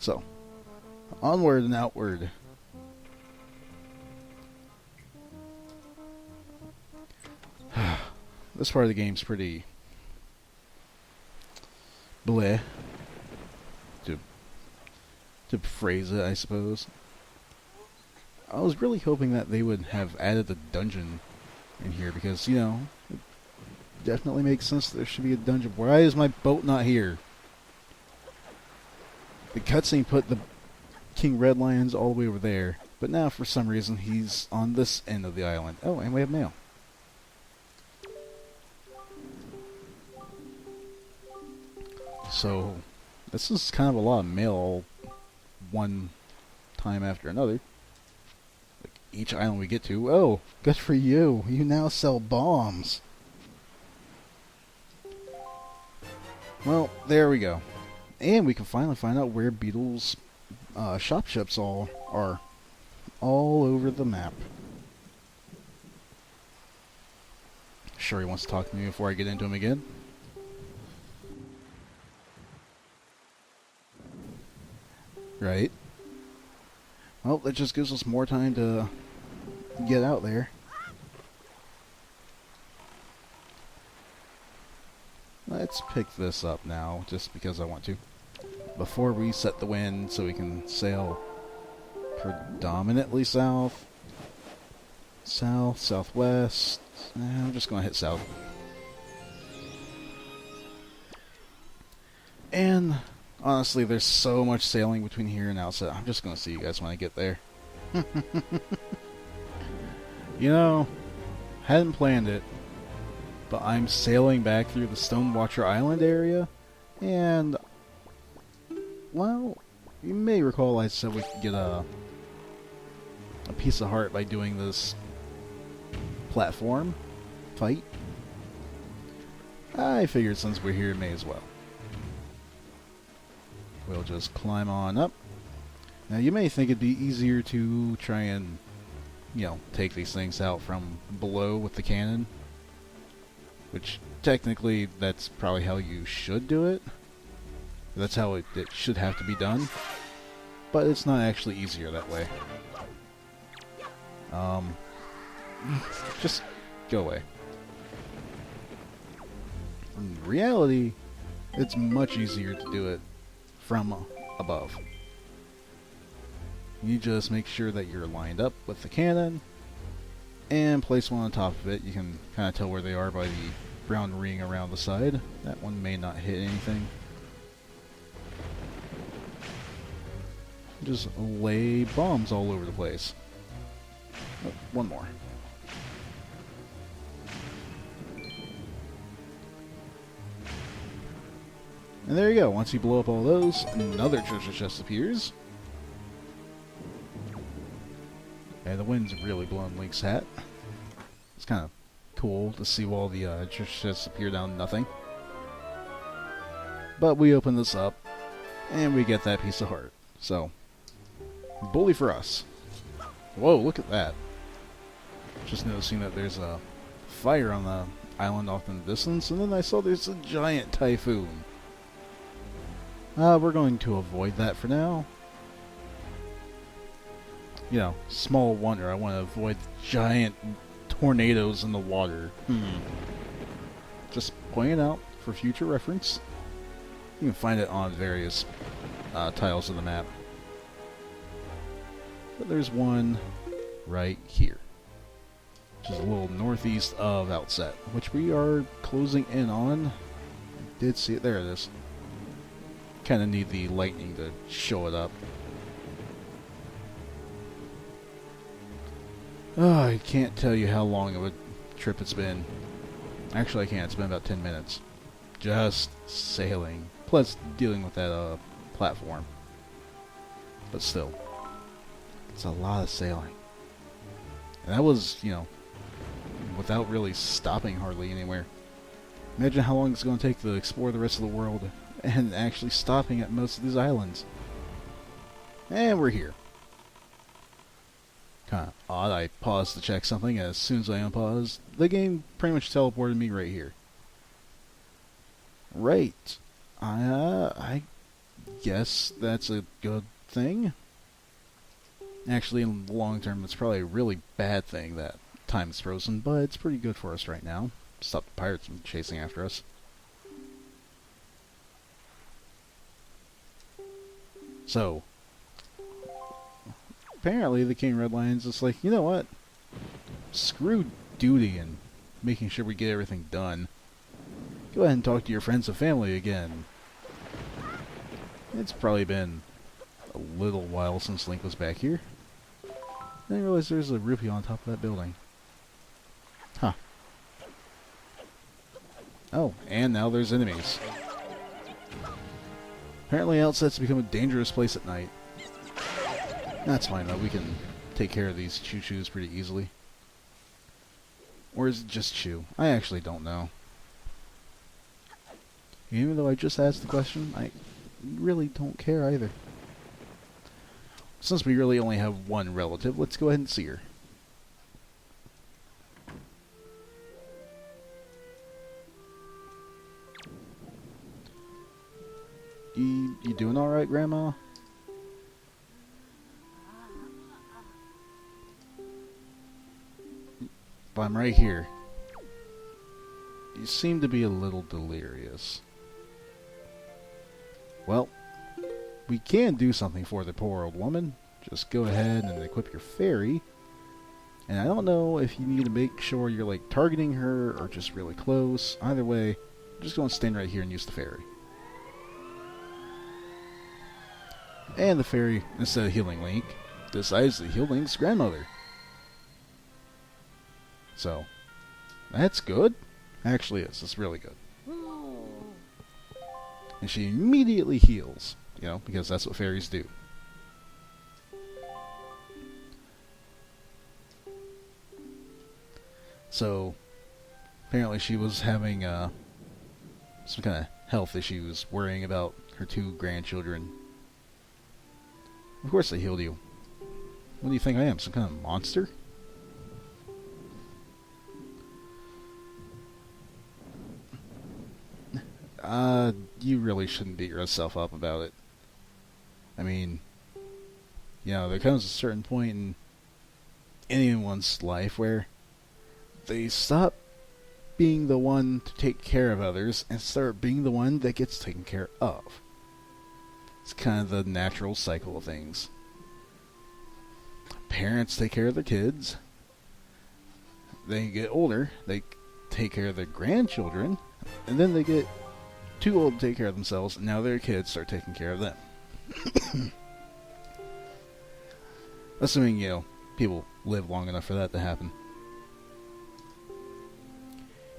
So, onward and outward. This part of the game's pretty bleh, to phrase it, I suppose. I was really hoping that they would have added the dungeon in here because, you know, it definitely makes sense that there should be a dungeon. Why is my boat not here? The cutscene put the King Red Lions all the way over there, but now for some reason he's on this end of the island. Oh, and we have mail. So, this is kind of a lot of mail one time after another. Like each island we get to, oh, good for you. You now sell bombs. Well, there we go. And we can finally find out where Beetle's ships all are. All over the map. Sure he wants to talk to me before I get into him again. Right. Well, that just gives us more time to get out there. Let's pick this up now, just because I want to. Before we set the wind so we can sail predominantly south. South, southwest. I'm just going to hit south. And honestly, there's so much sailing between here and outside. I'm just going to see you guys when I get there. You know, hadn't planned it, but I'm sailing back through the Stonewatcher Island area, and, well, you may recall I said we could get a piece of heart by doing this platform fight. I figured since we're here, may as well. We'll just climb on up. Now you may think it'd be easier to try and, you know, take these things out from below with the cannon. Which, technically, that's probably how you should do it. That's how it should have to be done. But it's not actually easier that way. Just go away. In reality, it's much easier to do it from above. You just make sure that you're lined up with the cannon and place one on top of it. You can kind of tell where they are by the brown ring around the side. That one may not hit anything. Just lay bombs all over the place. Oh, one more. And there you go. Once you blow up all those, another treasure chest appears. And the wind's really blowing Link's hat. It's kind of cool to see all the treasure chests appear down to nothing. But we open this up, and we get that piece of heart. So, bully for us. Whoa, look at that. Just noticing that there's a fire on the island off in the distance, and then I saw there's a giant typhoon. We're going to avoid that for now. You know, small wonder, I want to avoid giant tornadoes in the water. Just point it out for future reference. You can find it on various tiles of the map. But there's one right here, which is a little northeast of Outset, which we are closing in on. I did see it. There it is. Kind of need the lightning to show it up. Oh, I can't tell you how long of a trip it's been. Actually, I can't. It's been about 10 minutes. Just sailing. Plus, dealing with that platform. But still. It's a lot of sailing. And that was, you know, without really stopping hardly anywhere. Imagine how long it's going to take to explore the rest of the world and actually stopping at most of these islands. And we're here. Kinda odd, I paused to check something, and as soon as I unpaused, the game pretty much teleported me right here. Right. I guess that's a good thing. Actually, in the long term, it's probably a really bad thing that time's frozen, but it's pretty good for us right now. Stop the pirates from chasing after us. So, apparently the King Red Lion's just like, you know what? Screw duty and making sure we get everything done. Go ahead and talk to your friends and family again. It's probably been a little while since Link was back here. I didn't realize there's a rupee on top of that building. Huh. Oh, and now there's enemies. Apparently Outset's become a dangerous place at night. That's fine though, we can take care of these choo-choos pretty easily. Or is it just Chew? I actually don't know. Even though I just asked the question, I really don't care either. Since we really only have one relative, let's go ahead and see her. You doing alright, Grandma? But I'm right here. You seem to be a little delirious. Well, we can do something for the poor old woman. Just go ahead and equip your fairy. And I don't know if you need to make sure you're like targeting her or just really close. Either way, I'm just going to stand right here and use the fairy. And the fairy, instead of healing Link, decides to heal Link's grandmother. So, that's good. Actually is. It's really good. And she immediately heals, you know, because that's what fairies do. So, apparently she was having some kind of health issues, worrying about her 2 grandchildren. Of course they healed you. What do you think I am, some kind of monster? You really shouldn't beat yourself up about it. I mean, you know, there comes a certain point in anyone's life where they stop being the one to take care of others and start being the one that gets taken care of. It's kind of the natural cycle of things. Parents take care of their kids. They get older, they take care of their grandchildren, and then they get too old to take care of themselves, and now their kids start taking care of them. Assuming, you know, people live long enough for that to happen.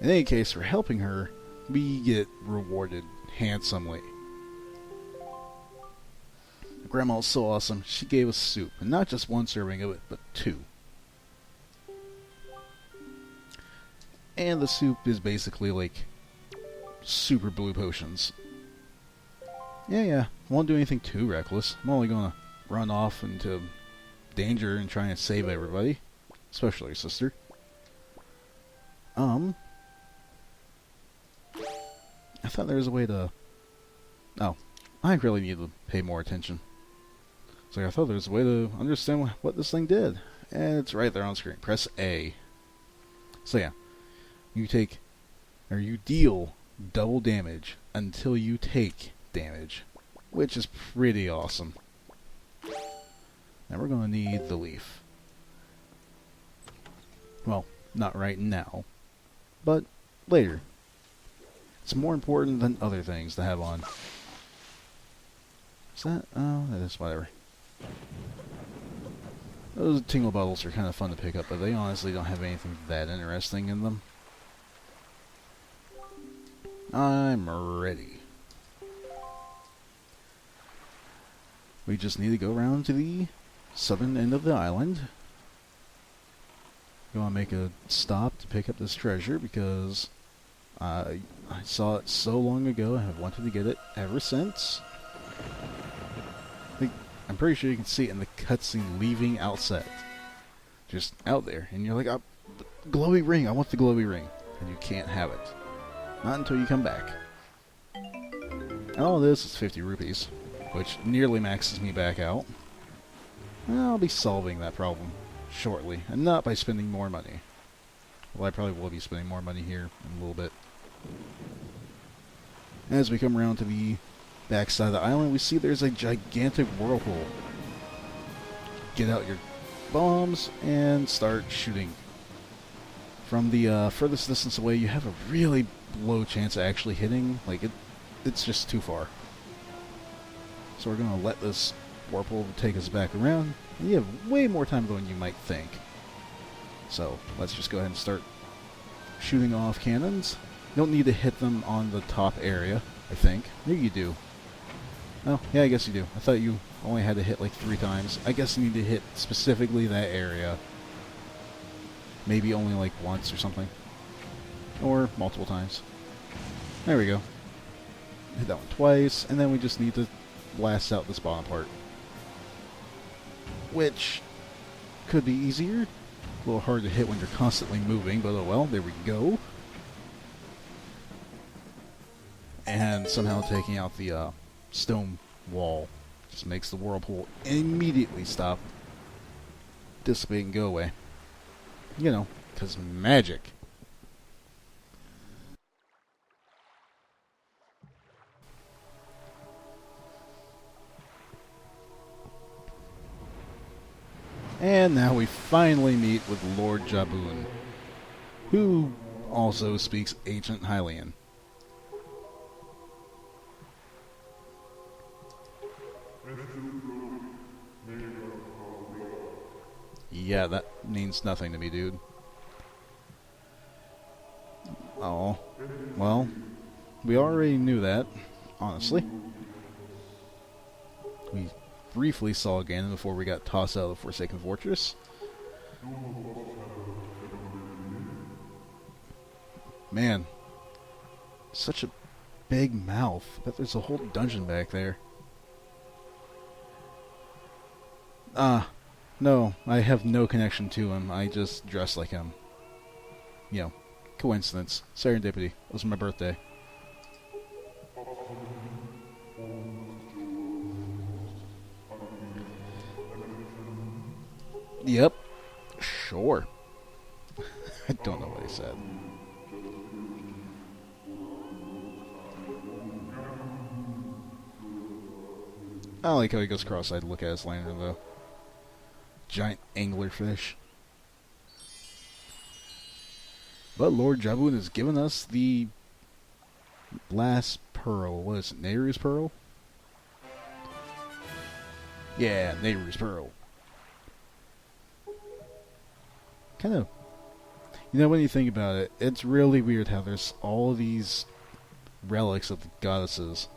In any case, for helping her, we get rewarded handsomely. Grandma was so awesome, she gave us soup, and not just 1 serving of it, but 2. And the soup is basically like super blue potions. Yeah, won't do anything too reckless. I'm only gonna run off into danger and try and save everybody, especially your sister. I thought there was a way to... Oh, I really need to pay more attention. So I thought there was a way to understand what this thing did. And it's right there on the screen. Press A. So yeah, you deal double damage until you take damage, which is pretty awesome. Now we're going to need the leaf. Well, not right now, but later. It's more important than other things to have on. Is that? Oh, that is whatever. Those tingle bottles are kind of fun to pick up, but they honestly don't have anything that interesting in them. I'm ready. We just need to go around to the southern end of the island. We want to make a stop to pick up this treasure because I saw it so long ago and have wanted to get it ever since. I'm pretty sure you can see it in the cutscene leaving Outset. Just out there. And you're like, oh, glowy ring, I want the glowy ring. And you can't have it. Not until you come back. And all this is 50 rupees. which nearly maxes me back out. And I'll be solving that problem shortly, and not by spending more money. Well, I probably will be spending more money here in a little bit. As we come around to the backside of the island, we see there's a gigantic whirlpool. Get out your bombs and start shooting. From the furthest distance away, you have a really low chance of actually hitting. Like, it's just too far. So we're going to let this whirlpool take us back around. And you have way more time going than you might think. So let's just go ahead and start shooting off cannons. You don't need to hit them on the top area, I think. Maybe you do. Oh, yeah, I guess you do. I thought you only had to hit like 3 times. I guess you need to hit specifically that area. Maybe only like once or something. Or multiple times. There we go. Hit that one twice, and then we just need to blast out this bottom part. Which could be easier. A little hard to hit when you're constantly moving, but oh well, there we go. And somehow taking out the stone wall just makes the whirlpool immediately stop, dissipate, and go away. You know, because magic. And now we finally meet with Lord Jaboon, who also speaks ancient Hylian. Yeah, that means nothing to me, dude. Oh, well, we already knew that, honestly. We briefly saw Ganon before we got tossed out of the Forsaken Fortress. Man, such a big mouth. I bet there's a whole dungeon back there. No, I have no connection to him. I just dress like him. You know, coincidence. Serendipity. It was my birthday. Yep. Sure. I don't know what he said. I like how he goes cross-eyed to look at his lantern, though. Giant anglerfish. But Lord Jaboon has given us the last pearl. What is it? Nehru's Pearl? Yeah, Nehru's Pearl. Kind of, you know, when you think about it, it's really weird how there's all of these relics of the goddesses.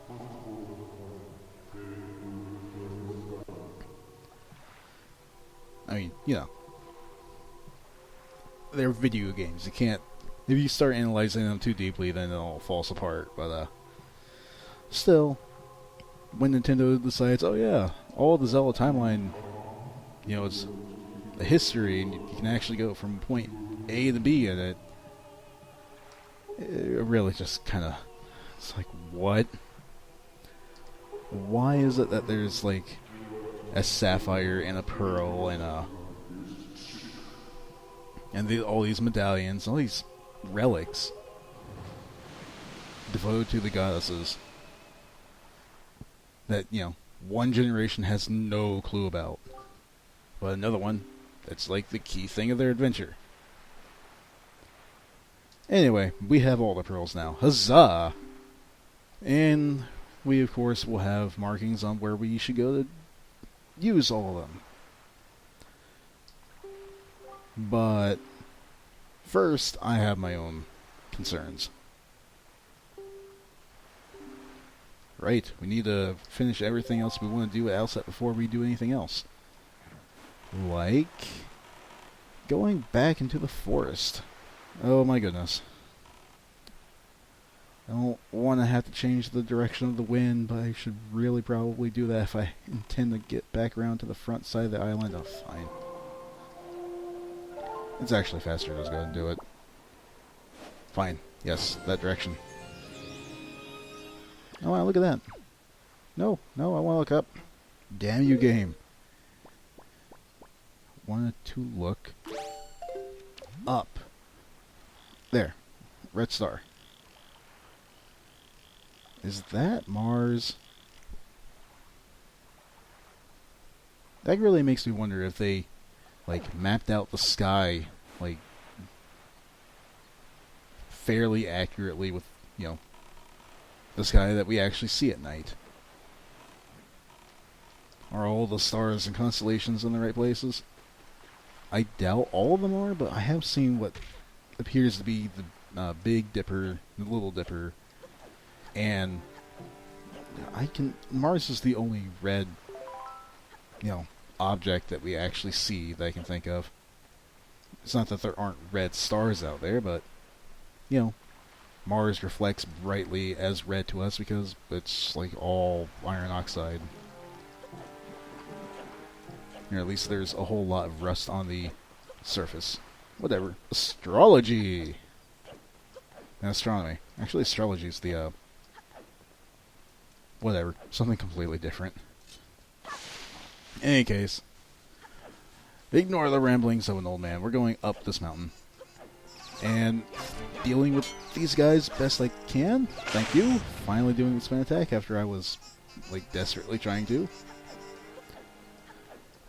I mean, you know, they're video games. You can't, if you start analyzing them too deeply, then it all falls apart. But, still, when Nintendo decides, oh yeah, all of the Zelda timeline, you know, it's a history, and you can actually go from point A to B in it, it really just kind of, it's like, what? Why is it that there's, like, a sapphire and a pearl and all these medallions, all these relics devoted to the goddesses that, you know, one generation has no clue about, but another one, that's like the key thing of their adventure. Anyway, we have all the pearls now. Huzzah! And we, of course, will have markings on where we should go to use all of them. But first, I have my own concerns. Right, we need to finish everything else we want to do at Outset before we do anything else. Like going back into the forest. Oh my goodness. I don't want to have to change the direction of the wind, but I should really probably do that if I intend to get back around to the front side of the island. Oh, fine. It's actually faster to just go ahead and do it. Fine. Yes, that direction. Oh wow, look at that. No, no, I want to look up. Damn you, game. Wanted to look up. There. Red star. Is that Mars? That really makes me wonder if they, like, mapped out the sky, like, fairly accurately with, you know, the sky that we actually see at night. Are all the stars and constellations in the right places? I doubt all of them are, but I have seen what appears to be the Big Dipper, the Little Dipper, and Mars is the only red, you know, object that we actually see that I can think of. It's not that there aren't red stars out there, but, you know, Mars reflects brightly as red to us because it's like all iron oxide. Or at least there's a whole lot of rust on the surface. Whatever. Astrology! And astronomy. Actually, astrology is the, whatever. Something completely different. In any case, ignore the ramblings of an old man. We're going up this mountain. And dealing with these guys best I can. Thank you. Finally doing the spin attack after I was, like, desperately trying to.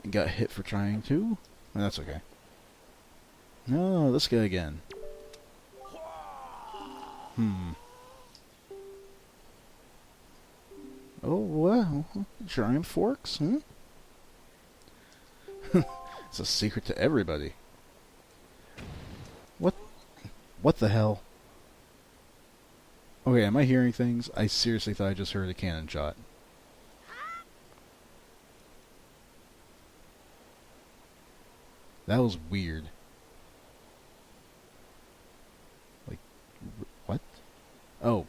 And got hit for trying to. And that's okay. No, this guy again. Oh, well. Giant forks, hmm? It's a secret to everybody. What the hell? Okay, am I hearing things? I seriously thought I just heard a cannon shot. That was weird. Like, what? Oh,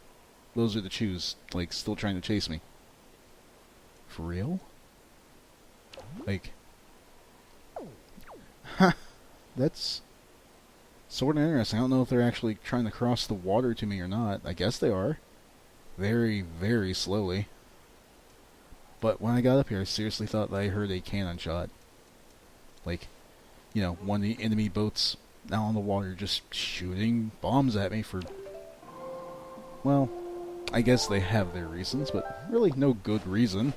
those are the chews, like, still trying to chase me. For real? Like, huh, that's sort of interesting. I don't know if they're actually trying to cross the water to me or not. I guess they are. Very, very slowly. But when I got up here, I seriously thought that I heard a cannon shot. Like, you know, one of the enemy boats out on the water just shooting bombs at me for, well, I guess they have their reasons, but really no good reason.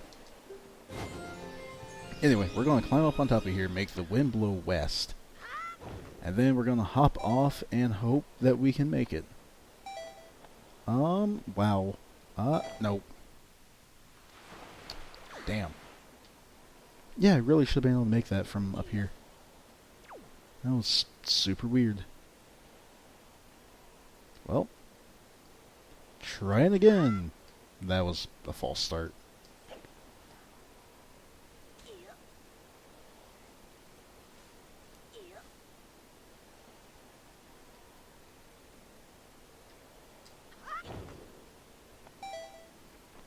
Anyway, we're going to climb up on top of here, make the wind blow west. And then we're going to hop off and hope that we can make it. Wow. Nope. Damn. Yeah, I really should have been able to make that from up here. That was super weird. Well, trying again. That was a false start.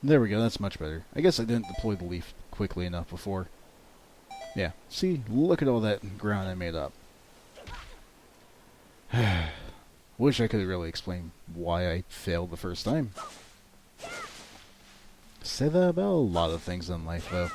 There we go, that's much better. I guess I didn't deploy the leaf quickly enough before. Yeah, see, look at all that ground I made up. Wish I could really explain why I failed the first time. Say that about a lot of things in life, though.